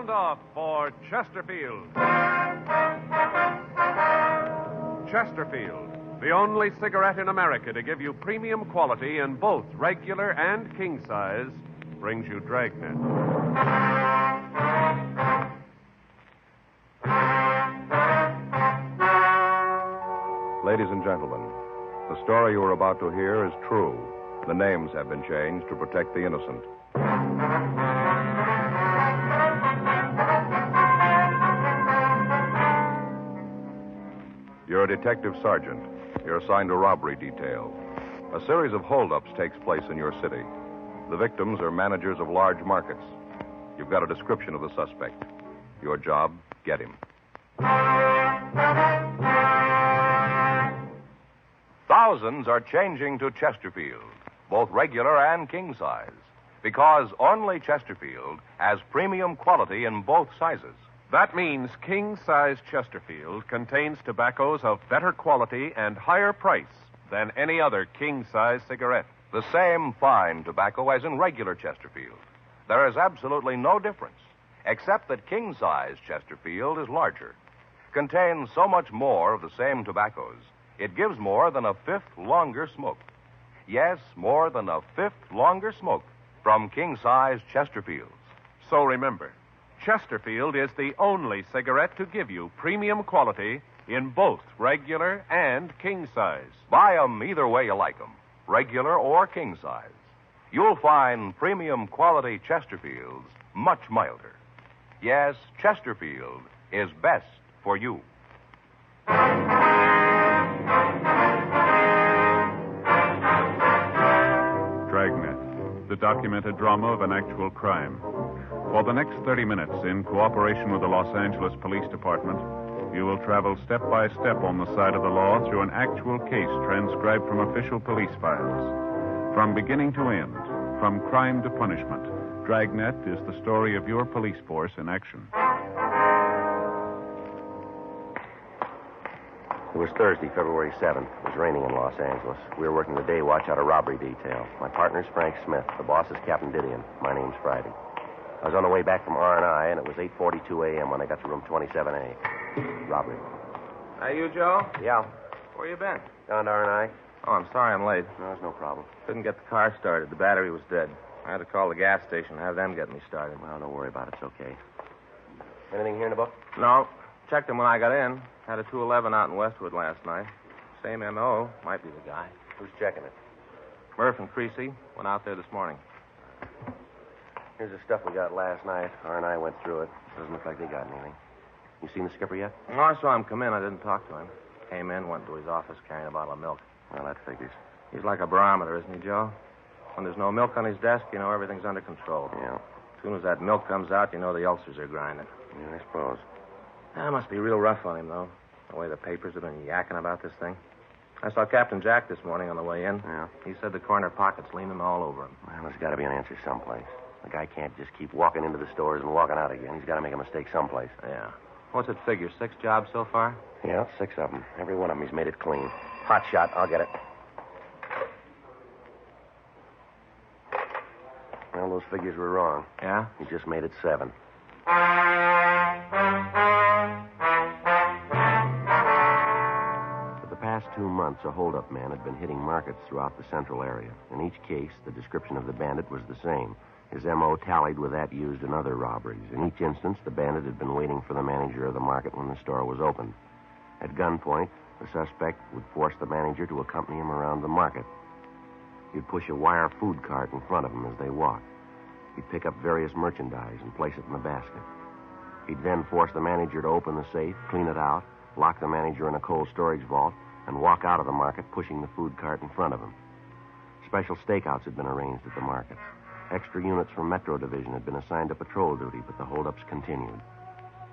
Sound off for Chesterfield. Chesterfield, the only cigarette in America to give you premium quality in both regular and king size, brings you Dragnet. Ladies and gentlemen, the story you are about to hear is true. The names have been changed to protect the innocent. You're a detective sergeant. You're assigned a robbery detail. A series of holdups takes place in your city. The victims are managers of large markets. You've got a description of the suspect. Your job, get him. Thousands are changing to Chesterfield, both regular and king size, because only Chesterfield has premium quality in both sizes. That means king-size Chesterfield contains tobaccos of better quality and higher price than any other king-size cigarette. The same fine tobacco as in regular Chesterfield. There is absolutely no difference, except that king-size Chesterfield is larger, contains so much more of the same tobaccos, it gives more than a fifth longer smoke. Yes, more than a fifth longer smoke from king-size Chesterfields. So remember, Chesterfield is the only cigarette to give you premium quality in both regular and king size. Buy 'em either way you like 'em, regular or king size. You'll find premium quality Chesterfields much milder. Yes, Chesterfield is best for you. Dragnet, the documented drama of an actual crime. For the next 30 minutes, in cooperation with the Los Angeles Police Department, you will travel step by step on the side of the law through an actual case transcribed from official police files. From beginning to end, from crime to punishment, Dragnet is the story of your police force in action. It was Thursday, February 7th. It was raining in Los Angeles. We were working the day watch out of robbery detail. My partner's Frank Smith. The boss is Captain Didion. My name's Friday. I was on the way back from R&I, and it was 8:42 a.m. when I got to room 27A. Robbery. Hey, you, Joe? Yeah. Where you been? Down to R&I. Oh, I'm sorry I'm late. No, there's no problem. Couldn't get the car started. The battery was dead. I had to call the gas station and have them get me started. Well, don't worry about it. It's okay. Anything here in the book? No. Checked him when I got in. Had a 211 out in Westwood last night. Same M.O. Might be the guy. Who's checking it? Murph and Creasy went out there this morning. Here's the stuff we got last night. R&I went through it. Doesn't look like they got anything. You seen the skipper yet? No, I saw him come in. I didn't talk to him. Came in, went to his office carrying a bottle of milk. Well, that figures. He's like a barometer, isn't he, Joe? When there's no milk on his desk, you know everything's under control. Yeah. As soon as that milk comes out, you know the ulcers are grinding. Yeah, I suppose. That must be real rough on him, though. The way the papers have been yakking about this thing. I saw Captain Jack this morning on the way in. Yeah. He said the corner pocket's leaning all over him. Well, there's got to be an answer someplace. The guy can't just keep walking into the stores and walking out again. He's got to make a mistake someplace. Yeah. What's it figure? 6 jobs so far? Yeah, 6 of them. Every one of them, he's made it clean. Hot shot. I'll get it. Well, those figures were wrong. Yeah? He just made it 7. For the past 2 months, a hold-up man had been hitting markets throughout the central area. In each case, the description of the bandit was the same. His M.O. tallied with that used in other robberies. In each instance, the bandit had been waiting for the manager of the market when the store was open. At gunpoint, the suspect would force the manager to accompany him around the market. He'd push a wire food cart in front of him as they walked. He'd pick up various merchandise and place it in the basket. He'd then force the manager to open the safe, clean it out, lock the manager in a cold storage vault, and walk out of the market pushing the food cart in front of him. Special stakeouts had been arranged at the markets. Extra units from Metro Division had been assigned to patrol duty, but the holdups continued.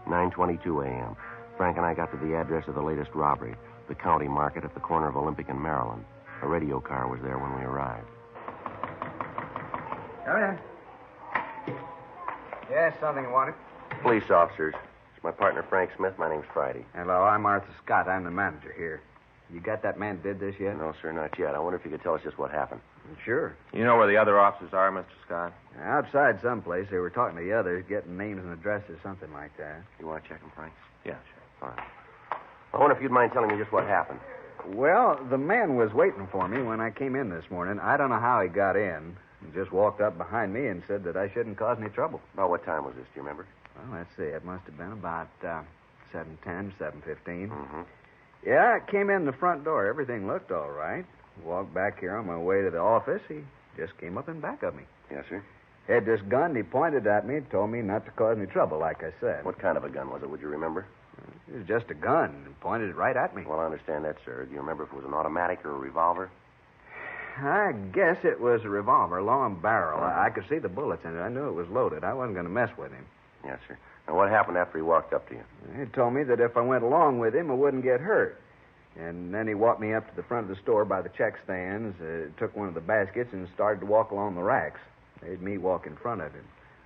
9:22 a.m. Frank and I got to the address of the latest robbery, the county market at the corner of Olympic and Maryland. A radio car was there when we arrived. Come in. Yes, something you wanted? Police officers. It's my partner, Frank Smith. My name's Friday. Hello, I'm Arthur Scott. I'm the manager here. You got that man did this yet? No, sir, not yet. I wonder if you could tell us just what happened. Sure. You know where the other officers are, Mr. Scott? Outside someplace. They were talking to the others, getting names and addresses, something like that. You want to check them, Frank? Yeah, sure. Fine. I wonder if you'd mind telling me just what happened. Well, the man was waiting for me when I came in this morning. I don't know how he got in. He just walked up behind me and said that I shouldn't cause any trouble. About what time was this? Do you remember? Well, let's see. It must have been about 7:10, 7:15. Mm-hmm. Yeah, I came in the front door. Everything looked all right. Walked back here on my way to the office. He just came up in back of me. Yes, sir. Had this gun. He pointed at me, told me not to cause any trouble, like I said. What kind of a gun was it? Would you remember? It was just a gun. He pointed it right at me. Well, I understand that, sir. Do you remember if it was an automatic or a revolver? I guess it was a revolver, long barrel. I could see the bullets in it. I knew it was loaded. I wasn't going to mess with him. Yes, sir. Now, what happened after he walked up to you? He told me that if I went along with him, I wouldn't get hurt. And then he walked me up to the front of the store by the check stands, took one of the baskets, and started to walk along the racks. Made me walk in front of him.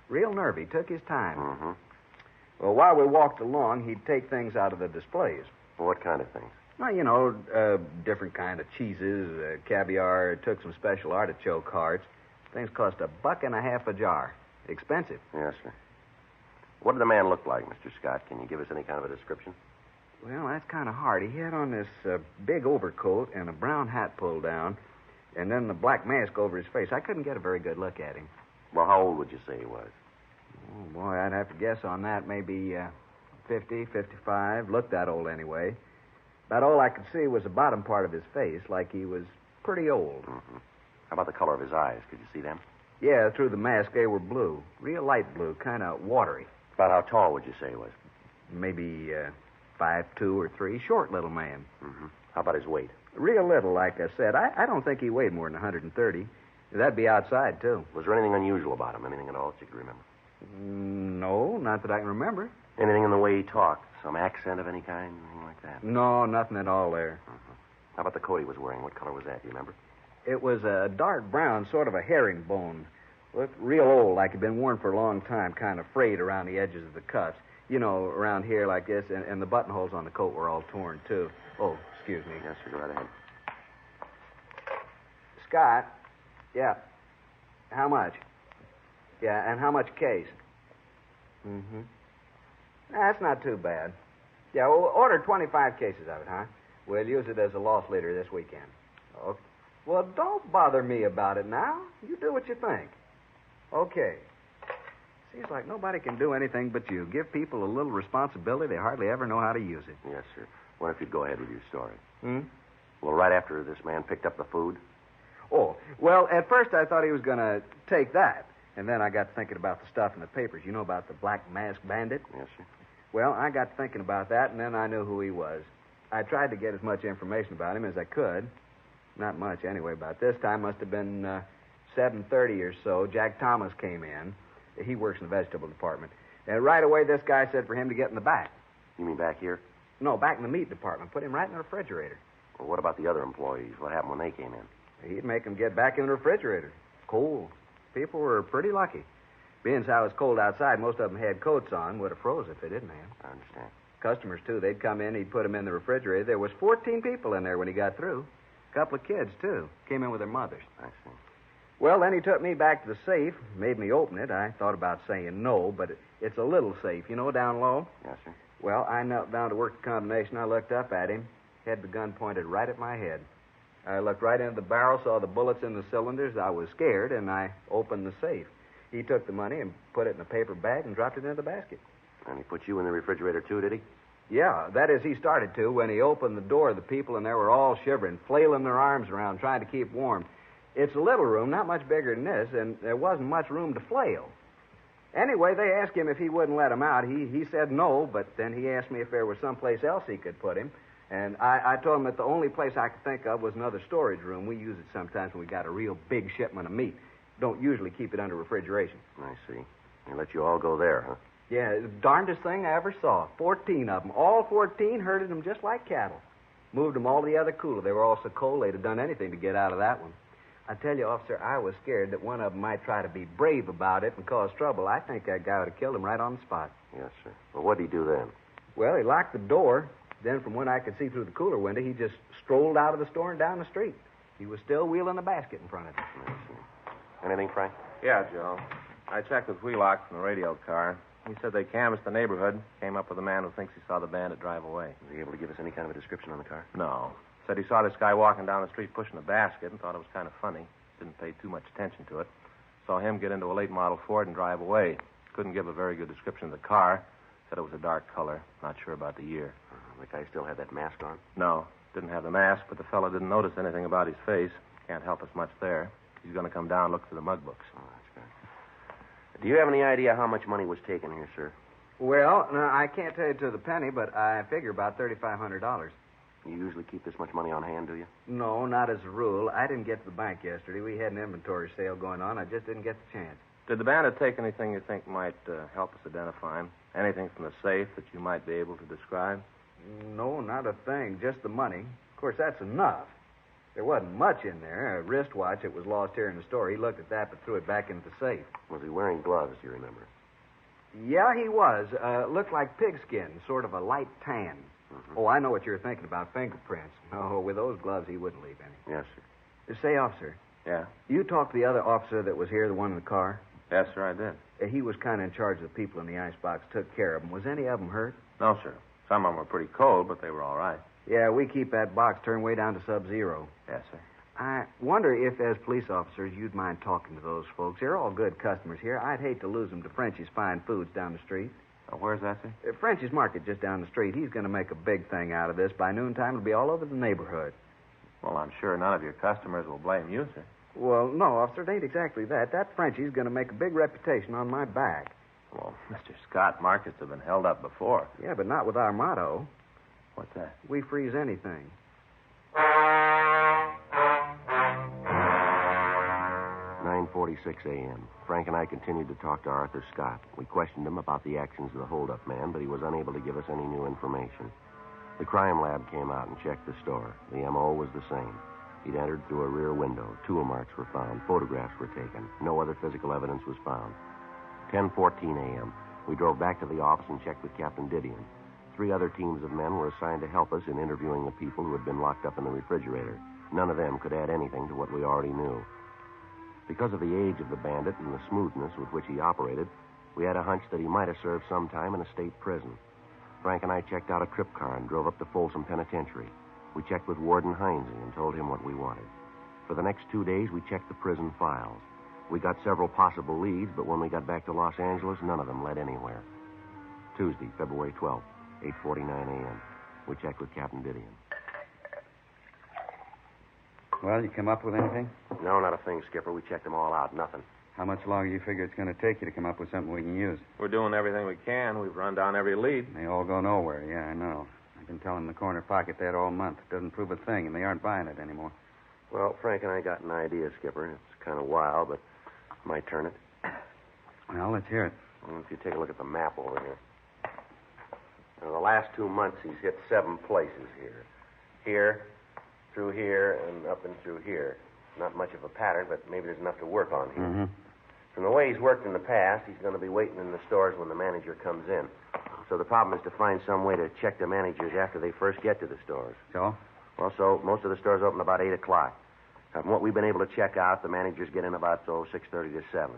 Real nervy. Took his time. Mm-hmm. Well, while we walked along, he'd take things out of the displays. Well, what kind of things? Well, different kind of cheeses, caviar. Took some special artichoke hearts. Things cost $1.50 a jar. Expensive. Yes, sir. What did the man look like, Mr. Scott? Can you give us any kind of a description? Well, that's kind of hard. He had on this big overcoat and a brown hat pulled down, and then the black mask over his face. I couldn't get a very good look at him. Well, how old would you say he was? Oh, boy, I'd have to guess on that. Maybe 50, 55. Looked that old anyway. About all I could see was the bottom part of his face, like he was pretty old. Mm-hmm. How about the color of his eyes? Could you see them? Yeah, through the mask, they were blue. Real light blue, kind of watery. About how tall would you say he was? Maybe 5'2" or 3. Short little man. Mm-hmm. How about his weight? Real little, like I said. I don't think he weighed more than 130. That'd be outside, too. Was there anything unusual about him? Anything at all that you could remember? No, not that I can remember. Anything in the way he talked? Some accent of any kind? Anything like that? No, nothing at all there. Mm-hmm. How about the coat he was wearing? What color was that? Do you remember? It was a dark brown, sort of a herringbone. Looked real old, like it'd been worn for a long time, kind of frayed around the edges of the cuffs. You know, around here like this, and the buttonholes on the coat were all torn, too. Oh, excuse me. Yes, sir. Go right ahead. Scott? Yeah. How much? Yeah, and how much a case? Mm-hmm. That's not too bad. Yeah, we'll order 25 cases of it, huh? We'll use it as a loss leader this weekend. Okay. Well, don't bother me about it now. You do what you think. Okay. Seems like nobody can do anything but you. Give people a little responsibility, they hardly ever know how to use it. Yes, sir. What if you'd go ahead with your story? Hmm? Well, right after this man picked up the food? Oh, well, at first I thought he was going to take that. And then I got thinking about the stuff in the papers. You know about the Black Mask Bandit? Yes, sir. Well, I got thinking about that, and then I knew who he was. I tried to get as much information about him as I could. Not much, anyway. About this time must have been 7:30 or so. Jack Thomas came in. He works in the vegetable department. And right away, this guy said for him to get in the back. You mean back here? No, back in the meat department. Put him right in the refrigerator. Well, what about the other employees? What happened when they came in? He'd make them get back in the refrigerator. Cold. People were pretty lucky. Being as how it was cold outside, most of them had coats on. Would have froze if they didn't have. I understand. Customers, too. They'd come in, he'd put them in the refrigerator. There was 14 people in there when he got through. A couple of kids, too. Came in with their mothers. I see. Well, then he took me back to the safe, made me open it. I thought about saying no, but it's a little safe, you know, down low. Yes, sir. Well, I knelt down to work the combination. I looked up at him, had the gun pointed right at my head. I looked right into the barrel, saw the bullets in the cylinders. I was scared, and I opened the safe. He took the money and put it in a paper bag and dropped it into the basket. And he put you in the refrigerator, too, did he? Yeah, that is, he started to. When he opened the door, the people in there were all shivering, flailing their arms around, trying to keep warm. It's a little room, not much bigger than this, and there wasn't much room to flail. Anyway, they asked him if he wouldn't let him out. He said no, but then he asked me if there was someplace else he could put him. And I told him that the only place I could think of was another storage room. We use it sometimes when we got a real big shipment of meat. Don't usually keep it under refrigeration. I see. They let you all go there, huh? Yeah, it's the darndest thing I ever saw. 14 of them. All 14 herded them just like cattle. Moved them all to the other cooler. They were all so cold they'd have done anything to get out of that one. I tell you, officer, I was scared that one of them might try to be brave about it and cause trouble. I think that guy would have killed him right on the spot. Yes, sir. Well, what did he do then? Well, he locked the door, Then from when I could see through the cooler window, he just strolled out of the store and down the street. He was still wheeling a basket in front of him. Anything, Frank? Yeah, Joe. I checked with Wheelock from the radio car. He said they canvassed the neighborhood, came up with a man who thinks he saw the bandit drive away. Was he able to give us any kind of a description on the car? No. Said he saw this guy walking down the street pushing a basket and thought it was kind of funny. Didn't pay too much attention to it. Saw him get into a late model Ford and drive away. Couldn't give a very good description of the car. Said it was a dark color. Not sure about the year. The guy still had that mask on? No. Didn't have the mask, but the fellow didn't notice anything about his face. Can't help us much there. He's going to come down and look through the mug books. Oh, that's good. Do you have any idea how much money was taken here, sir? Well, no, I can't tell you to the penny, but I figure about $3,500. You usually keep this much money on hand, do you? No, not as a rule. I didn't get to the bank yesterday. We had an inventory sale going on. I just didn't get the chance. Did the bandit take anything you think might help us identify him? Anything from the safe that you might be able to describe? No, not a thing. Just the money. Of course, that's enough. There wasn't much in there. A wristwatch that was lost here in the store. He looked at that but threw it back into the safe. Was he wearing gloves, do you remember? Yeah, he was. Looked like pigskin, sort of a light tan. Mm-hmm. Oh, I know what you're thinking about, fingerprints. No, with those gloves, he wouldn't leave any. Yes, sir. Say, officer. Yeah? You talked to the other officer that was here, the one in the car? Yes, sir, I did. He was kind of in charge of the people in the icebox, took care of them. Was any of them hurt? No, sir. Some of them were pretty cold, but they were all right. Yeah, we keep that box turned way down to sub-zero. Yes, sir. I wonder if, as police officers, you'd mind talking to those folks. They're all good customers here. I'd hate to lose them to Frenchie's Fine Foods down the street. Where's that, sir? Frenchie's Market just down the street. He's going to make a big thing out of this. By noontime, it'll be all over the neighborhood. Well, I'm sure none of your customers will blame you, sir. Well, no, officer, it ain't exactly that. That Frenchie's going to make a big reputation on my back. Well, Mr. Scott, markets have been held up before. Yeah, but not with our motto. What's that? We freeze anything. 9:46 a.m. Frank and I continued to talk to Arthur Scott. We questioned him about the actions of the hold-up man, but he was unable to give us any new information. The crime lab came out and checked the store. The M.O. was the same. He'd entered through a rear window. Tool marks were found. Photographs were taken. No other physical evidence was found. 10:14 a.m. We drove back to the office and checked with Captain Didion. 3 other teams of men were assigned to help us in interviewing the people who had been locked up in the refrigerator. None of them could add anything to what we already knew. Because of the age of the bandit and the smoothness with which he operated, we had a hunch that he might have served some time in a state prison. Frank and I checked out a trip car and drove up to Folsom Penitentiary. We checked with Warden Heinze and told him what we wanted. For the next 2 days, we checked the prison files. We got several possible leads, but when we got back to Los Angeles, none of them led anywhere. Tuesday, February 12th, 8:49 a.m. We checked with Captain Didion. Well, you come up with anything? No, not a thing, Skipper. We checked them all out. Nothing. How much longer do you figure it's going to take you to come up with something we can use? We're doing everything we can. We've run down every lead. They all go nowhere. Yeah, I know. I've been telling the corner pocket that all month. It doesn't prove a thing, and they aren't buying it anymore. Well, Frank and I got an idea, Skipper. It's kind of wild, but might turn it. Well, let's hear it. Well, if you take a look at the map over here. In the last 2 months, he's hit 7 places here. Here, through here, and up and through here. Not much of a pattern, but maybe there's enough to work on here. Mm-hmm. From the way he's worked in the past, he's going to be waiting in the stores when the manager comes in. So the problem is to find some way to check the managers after they first get to the stores. So? Well, so most of the stores open about 8 o'clock. From what we've been able to check out, the managers get in about, 6:30 to 7.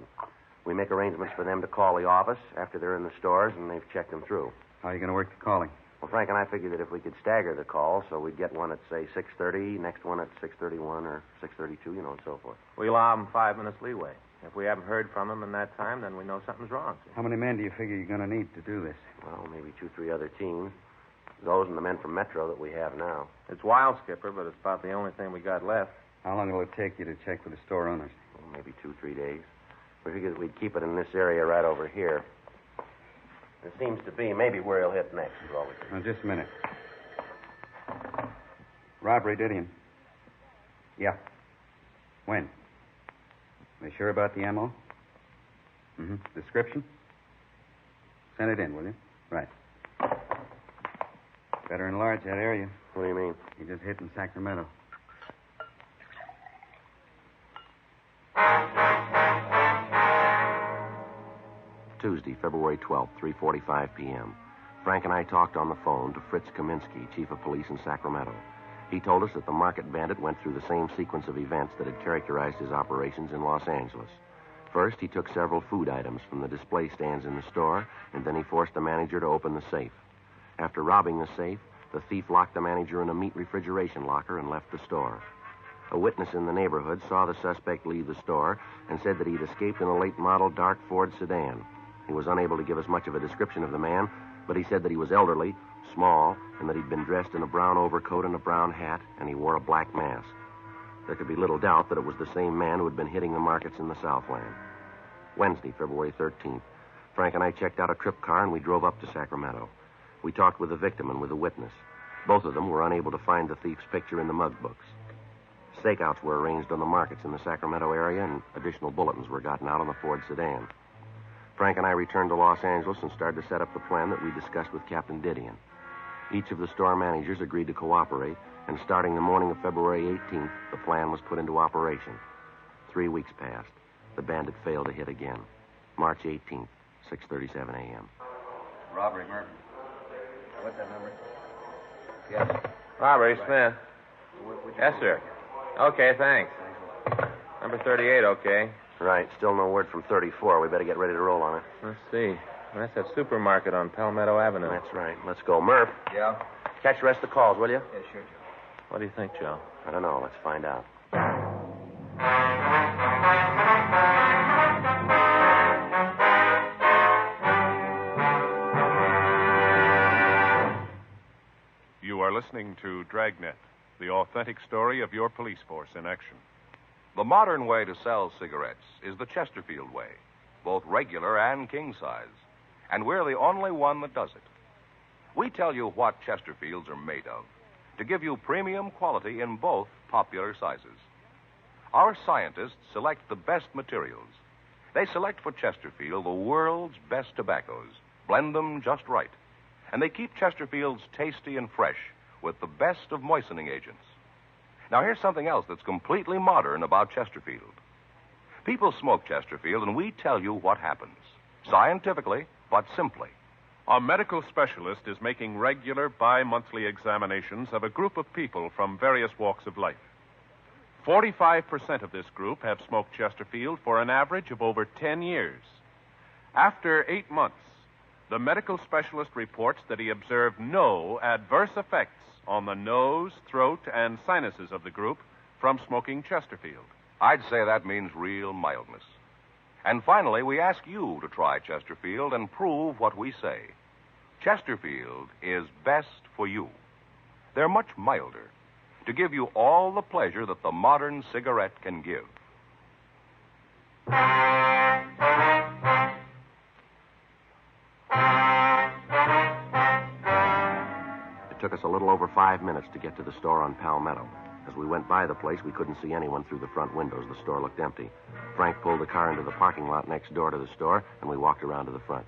We make arrangements for them to call the office after they're in the stores, and they've checked them through. How are you going to work the calling? Well, Frank and I figured that if we could stagger the call, so we'd get one at, say, 6:30, next one at 6:31 or 6:32, and so forth. We allow them 5 minutes leeway. If we haven't heard from them in that time, then we know something's wrong, sir. How many men do you figure you're going to need to do this? Well, maybe 2, 3 other teams. Those and the men from Metro that we have now. It's wild, Skipper, but it's about the only thing we got left. How long will it take you to check with the store owners? Well, maybe 2, 3 days. We figured that we'd keep it in this area right over here. It seems to be maybe where he'll hit next. Is all we can. Now, just a minute. Robbery, Didion. Yeah. When? They sure about the ammo? Mm-hmm. Description? Send it in, will you? Right. Better enlarge that area. What do you mean? You just hit in Sacramento. Tuesday, February 12th, 3:45 p.m. Frank and I talked on the phone to Fritz Kaminsky, chief of police in Sacramento. He told us that the market bandit went through the same sequence of events that had characterized his operations in Los Angeles. First, he took several food items from the display stands in the store, and then he forced the manager to open the safe. After robbing the safe, the thief locked the manager in a meat refrigeration locker and left the store. A witness in the neighborhood saw the suspect leave the store and said that he'd escaped in a late-model dark Ford sedan. He was unable to give us much of a description of the man, but he said that he was elderly, small, and that he'd been dressed in a brown overcoat and a brown hat, and he wore a black mask. There could be little doubt that it was the same man who had been hitting the markets in the Southland. Wednesday, February 13th, Frank and I checked out a trip car and we drove up to Sacramento. We talked with the victim and with the witness. Both of them were unable to find the thief's picture in the mug books. Stakeouts were arranged on the markets in the Sacramento area, and additional bulletins were gotten out on the Ford sedan. Frank and I returned to Los Angeles and started to set up the plan that we discussed with Captain Didion. Each of the store managers agreed to cooperate, and starting the morning of February 18th, the plan was put into operation. 3 weeks passed. The bandit failed to hit again. March 18th, 6:37 a.m. Robbery, Murphy. What's that number? Yes. Robbery, Smith. Yes, sir. Okay, thanks. Number 38, okay. Right. Still no word from 34. We better get ready to roll on it. Let's see. That's that supermarket on Palmetto Avenue. That's right. Let's go. Murph. Yeah? Catch the rest of the calls, will you? Yeah, sure, Joe. What do you think, Joe? I don't know. Let's find out. You are listening to Dragnet, the authentic story of your police force in action. The modern way to sell cigarettes is the Chesterfield way, both regular and king size. And we're the only one that does it. We tell you what Chesterfields are made of to give you premium quality in both popular sizes. Our scientists select the best materials. They select for Chesterfield the world's best tobaccos, blend them just right, and they keep Chesterfields tasty and fresh with the best of moistening agents. Now, here's something else that's completely modern about Chesterfield. People smoke Chesterfield, and we tell you what happens. Scientifically, but simply. A medical specialist is making regular bi-monthly examinations of a group of people from various walks of life. 45% of this group have smoked Chesterfield for an average of over 10 years. After 8 months, the medical specialist reports that he observed no adverse effects on the nose, throat, and sinuses of the group from smoking Chesterfield. I'd say that means real mildness. And finally, we ask you to try Chesterfield and prove what we say. Chesterfield is best for you. They're much milder, to give you all the pleasure that the modern cigarette can give. It took us a little over 5 minutes to get to the store on Palmetto. As we went by the place, we couldn't see anyone through the front windows. The store looked empty. Frank pulled the car into the parking lot next door to the store, and we walked around to the front.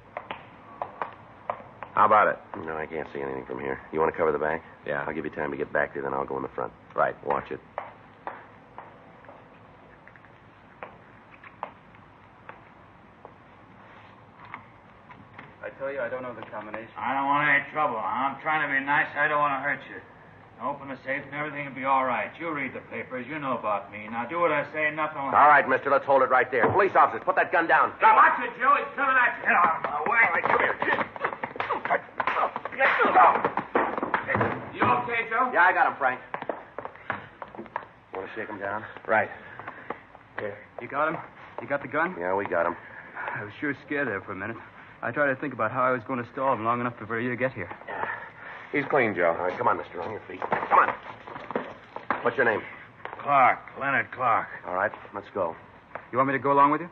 How about it? No, I can't see anything from here. You want to cover the back? Yeah. I'll give you time to get back there, then I'll go in the front. Right. Watch it. I tell you, I don't know the combination. I don't want any trouble. I'm trying to be nice. I don't want to hurt you. Open the safe and everything will be all right. You read the papers. You know about me. Now do what I say and nothing will All right, mister. Let's hold it right there. Police officers, put that gun down. Now, watch it, Joe. He's coming at you. Get out of my way. All right, come here. You okay, Joe? Yeah, I got him, Frank. Want to shake him down? Right. Here. You got him? You got the gun? Yeah, we got him. I was sure scared there for a minute. I tried to think about how I was going to stall him long enough before you get here. He's clean, Joe. All right, come on, mister. On your feet. Come on. What's your name? Clark. Leonard Clark. All right, let's go. You want me to go along with you?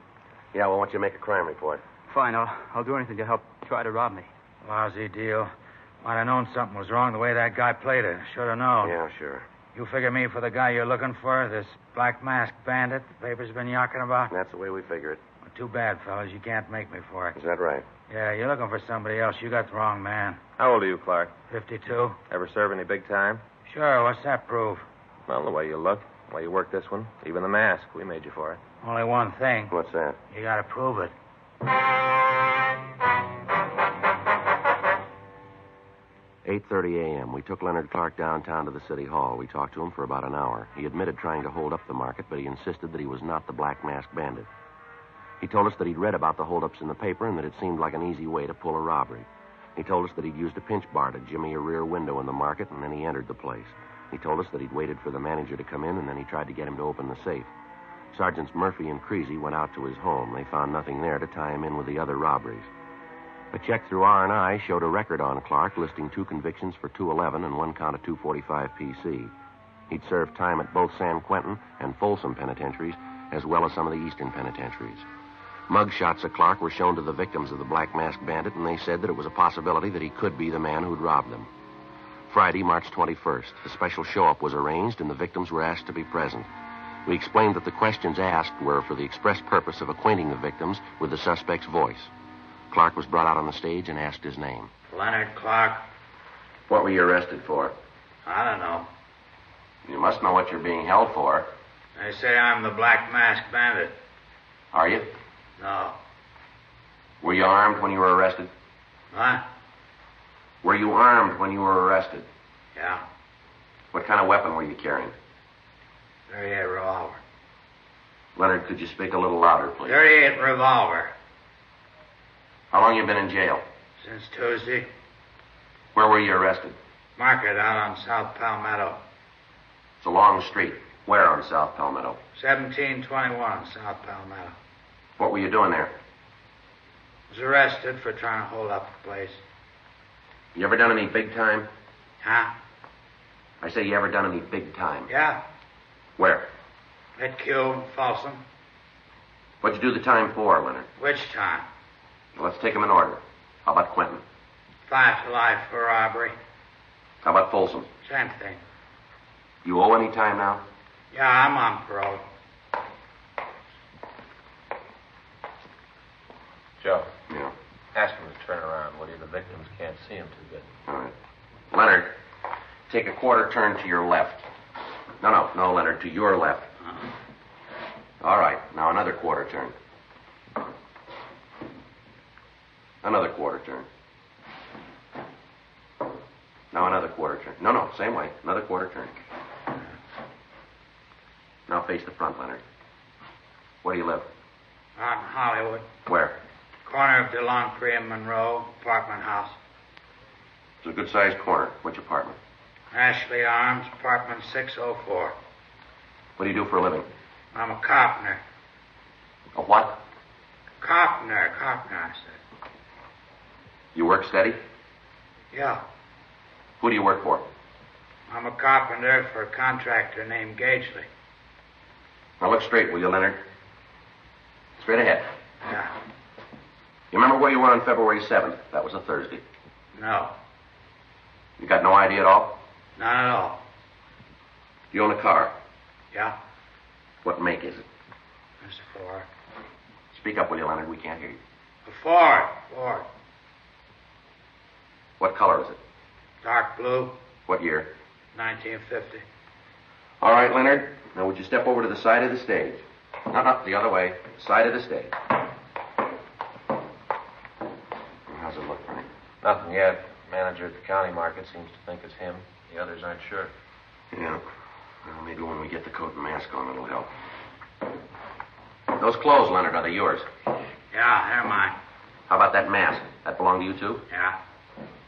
Yeah, we want you to make a crime report. Fine. I'll do anything to help try to rob me. Lousy deal. Might have known something was wrong the way that guy played it. Should have known. Yeah, sure. You figure me for the guy you're looking for, this black mask bandit the paper's been yakking about? That's the way we figure it. Well, too bad, fellas. You can't make me for it. Is that right? Yeah, you're looking for somebody else. You got the wrong man. How old are you, Clark? 52. Ever serve any big time? Sure, what's that prove? Well, the way you look, the way you work this one, even the mask. We made you for it. Only one thing. What's that? You gotta prove it. 8:30 a.m. We took Leonard Clark downtown to the city hall. We talked to him for about an hour. He admitted trying to hold up the market, but he insisted that he was not the Black Masked Bandit. He told us that he'd read about the holdups in the paper and that it seemed like an easy way to pull a robbery. He told us that he'd used a pinch bar to jimmy a rear window in the market, and then he entered the place. He told us that he'd waited for the manager to come in, and then he tried to get him to open the safe. Sergeants Murphy and Creasy went out to his home. They found nothing there to tie him in with the other robberies. A check through R&I showed a record on Clark listing 2 convictions for 211 and 1 count of 245 PC. He'd served time at both San Quentin and Folsom penitentiaries, as well as some of the eastern penitentiaries. Mug shots of Clark were shown to the victims of the Black Masked Bandit, and they said that it was a possibility that he could be the man who'd robbed them. Friday, March 21st, a special show-up was arranged, and the victims were asked to be present. We explained that the questions asked were for the express purpose of acquainting the victims with the suspect's voice. Clark was brought out on the stage and asked his name. Leonard Clark. What were you arrested for? I don't know. You must know what you're being held for. They say I'm the Black Masked Bandit. Are you? No. Were you armed when you were arrested? What? Were you armed when you were arrested? Yeah. What kind of weapon were you carrying? 38 revolver. Leonard, could you speak a little louder, please? 38 revolver. How long you been in jail? Since Tuesday. Where were you arrested? Market out on South Palmetto. It's a long street. Where on South Palmetto? 1721 South Palmetto. What were you doing there? Was arrested for trying to hold up the place. You ever done any big time? Huh? I say, you ever done any big time? Yeah. Where? At Q, Folsom. What'd you do the time for, Leonard? Which time? Well, let's take them in order. How about Quentin? 5 to life for robbery. How about Folsom? Same thing. You owe any time now? Yeah, I'm on parole. Joe. Yeah. Ask him to turn around, will you? The victims can't see him too good. All right. Leonard, take a quarter turn to your left. No, Leonard, to your left. All right. Now another quarter turn. Another quarter turn. Now another quarter turn. No, same way. Another quarter turn. Now face the front, Leonard. Where do you live? Out in Hollywood. Where? Corner of DeLongpre and Monroe, apartment house. It's a good-sized corner. Which apartment? Ashley Arms, apartment 604. What do you do for a living? I'm a carpenter. A what? Carpenter, I said. You work steady? Yeah. Who do you work for? I'm a carpenter for a contractor named Gagely. Now look straight, will you, Leonard? Straight ahead. Yeah. You remember where you were on February 7th? That was a Thursday. No. You got no idea at all? Not at all. You own a car? Yeah. What make is it? It's a Ford. Speak up, will you, Leonard? We can't hear you. A Ford. What color is it? Dark blue. What year? 1950. All right, Leonard. Now, would you step over to the side of the stage? No, the other way. Side of the stage. How's it look, Frank? Nothing yet. Manager at the county market seems to think it's him. The others aren't sure. Yeah. Well, maybe when we get the coat and mask on, it'll help. Those clothes, Leonard, are they yours? Yeah, they're mine. How about that mask? That belong to you, too? Yeah.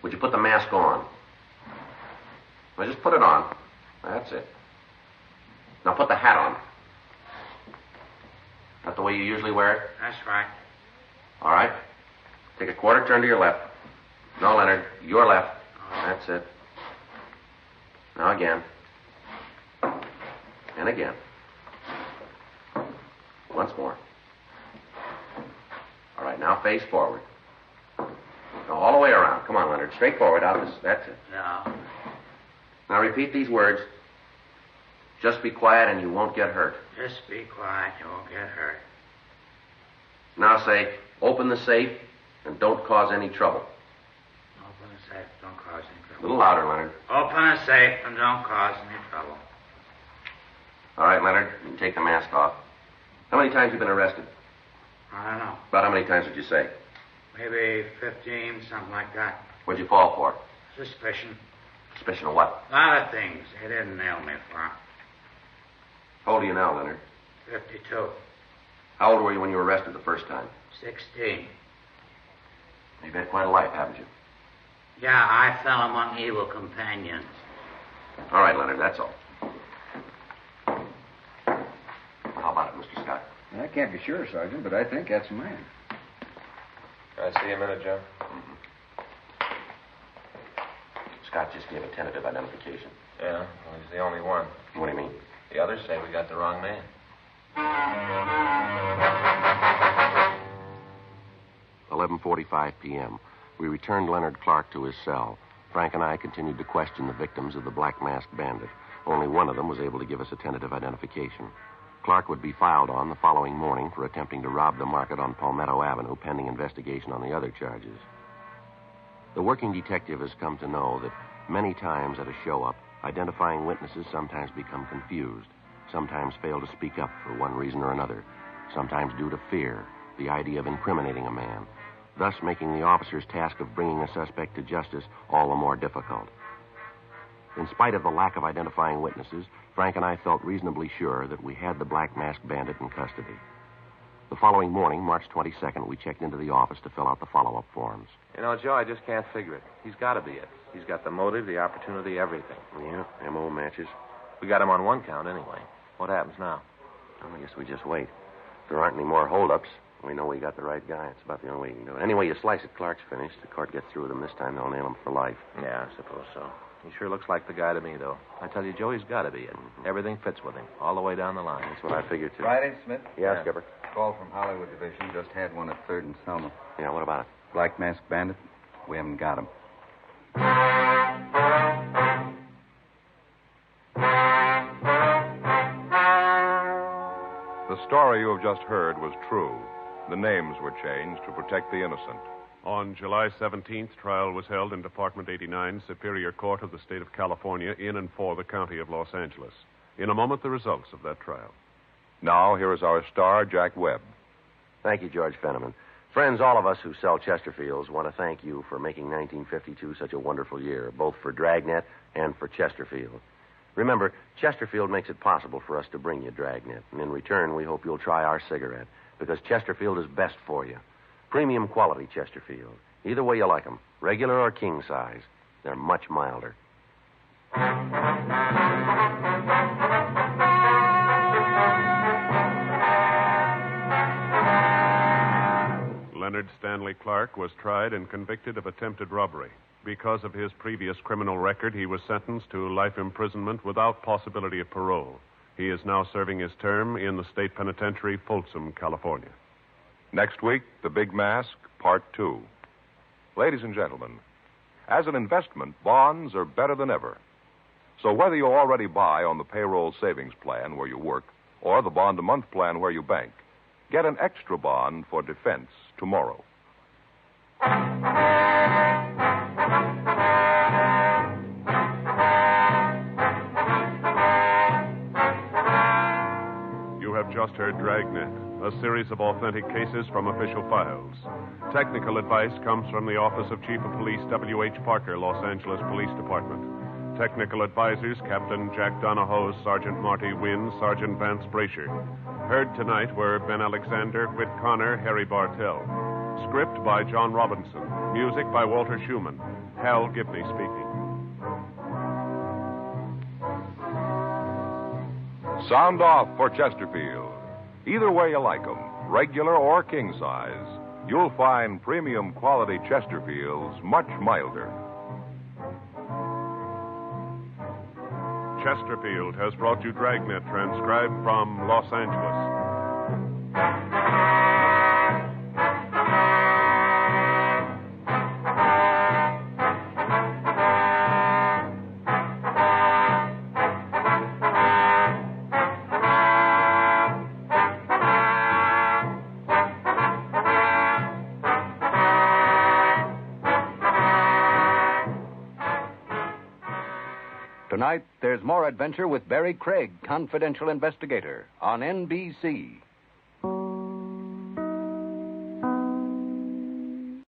Would you put the mask on? Well, just put it on. That's it. Now put the hat on. Not the way you usually wear it? That's right. All right. Take a quarter turn to your left. No, Leonard, your left. That's it. Now again. And again. Once more. All right, now face forward. Now all the way around. Come on, Leonard. Straight forward out this. That's it. No. Now repeat these words. Just be quiet and you won't get hurt. Just be quiet. You won't get hurt. Now say, open the safe and don't cause any trouble. Open the safe. Don't cause any A trouble. little louder, Leonard. Open the safe and don't cause any trouble. All right, Leonard, you can take the mask off. How many times have you been arrested? I don't know. About how many times would you say? Maybe 15, something like that. What'd you fall for? Suspicion. Suspicion of what? A lot of things. They didn't nail me for. How old are you now, Leonard? 52. How old were you when you were arrested the first time? 16. You've had quite a life, haven't you? Yeah, I fell among evil companions. All right, Leonard, that's all. How about it, Mr. Scott? I can't be sure, Sergeant, but I think that's the man. Can I see a minute, Joe? Scott just gave a tentative identification. Yeah, well, he's the only one. What do you mean? The others say we got the wrong man. 11:45 p.m. We returned Leonard Clark to his cell. Frank and I continued to question the victims of the Black Masked Bandit. Only one of them was able to give us a tentative identification. Clark would be filed on the following morning for attempting to rob the market on Palmetto Avenue, pending investigation on the other charges. The working detective has come to know that many times at a show-up, identifying witnesses sometimes become confused, sometimes fail to speak up for one reason or another, sometimes due to fear, the idea of incriminating a man, thus making the officer's task of bringing a suspect to justice all the more difficult. In spite of the lack of identifying witnesses, Frank and I felt reasonably sure that we had the Black Masked Bandit in custody. The following morning, March 22nd, we checked into the office to fill out the follow-up forms. You know, Joe, I just can't figure it. He's got to be it. He's got the motive, the opportunity, everything. Yeah, M.O. matches. We got him on one count anyway. What happens now? Well, I guess we just wait. If there aren't any more holdups, we know we got the right guy. It's about the only way you can do it. Anyway, you slice it, Clark's finished. The court gets through with him this time, they'll nail him for life. Yeah, I suppose so. He sure looks like the guy to me, though. I tell you, Joe, he's got to be it. Everything fits with him, all the way down the line. That's what I figured, too. Friday, Smith? Yeah, Skipper. Call from Hollywood Division. Just had one at 3rd and Selma. Yeah, what about it? Black Masked Bandit. We haven't got him. The story you have just heard was true. The names were changed to protect the innocent. On July 17th, trial was held in Department 89, Superior Court of the State of California, in and for the County of Los Angeles. In a moment, the results of that trial. Now, here is our star, Jack Webb. Thank you, George Fenneman. Friends, all of us who sell Chesterfields want to thank you for making 1952 such a wonderful year, both for Dragnet and for Chesterfield. Remember, Chesterfield makes it possible for us to bring you Dragnet, and in return, we hope you'll try our cigarette, because Chesterfield is best for you. Premium quality Chesterfield. Either way you like them, regular or king size. They're much milder. Leonard Stanley Clark was tried and convicted of attempted robbery. Because of his previous criminal record, he was sentenced to life imprisonment without possibility of parole. He is now serving his term in the state penitentiary, Folsom, California. Next week, The Big Mask, Part 2. Ladies and gentlemen, as an investment, bonds are better than ever. So whether you already buy on the payroll savings plan where you work or the bond-a-month plan where you bank, get an extra bond for defense tomorrow. You have just heard Dragnet, a series of authentic cases from official files. Technical advice comes from the Office of Chief of Police W.H. Parker, Los Angeles Police Department. Technical advisors, Captain Jack Donahoe, Sergeant Marty Wynn, Sergeant Vance Brasher. Heard tonight were Ben Alexander, Whit Connor, Harry Bartell. Script by John Robinson. Music by Walter Schumann. Hal Gibney speaking. Sound off for Chesterfield. Either way you like 'em, regular or king size, you'll find premium quality Chesterfields much milder. Chesterfield has brought you Dragnet, transcribed from Los Angeles. Tonight, there's more adventure with Barry Craig, confidential investigator, on NBC.